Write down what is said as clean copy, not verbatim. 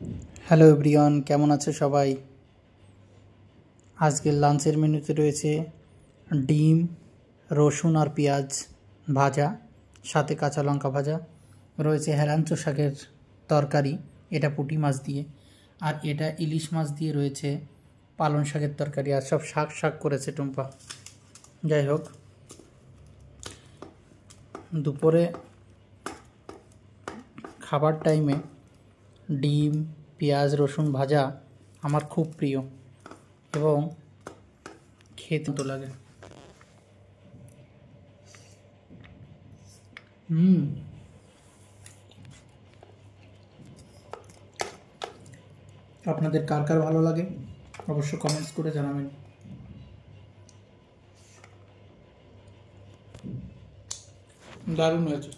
Hello everyone, কেমন আছে সবাই? আজকের লাঞ্চের মেনুতে রয়েছে ডিম, রসুন আর পেঁয়াজ ভাজা, সাথে কাঁচা লঙ্কা ভাজা রয়েছে। হেলাঞ্চো শাকের তরকারি, এটা পুঁটি মাছ দিয়ে, আর এটা ইলিশ মাছ দিয়ে রয়েছে পালং শাকের তরকারি। আর সব শাক শাক করেছে টুম্পা। যাই হোক, দুপুরে খাবার টাইমে ডিম, পেঁয়াজ, রসুন ভাজা আমার খুব প্রিয় এবং খেতে তো লাগে। আপনাদের কার কার ভালো লাগে অবশ্য কমেন্টস করে জানাবেন। দারুণ হয়েছে।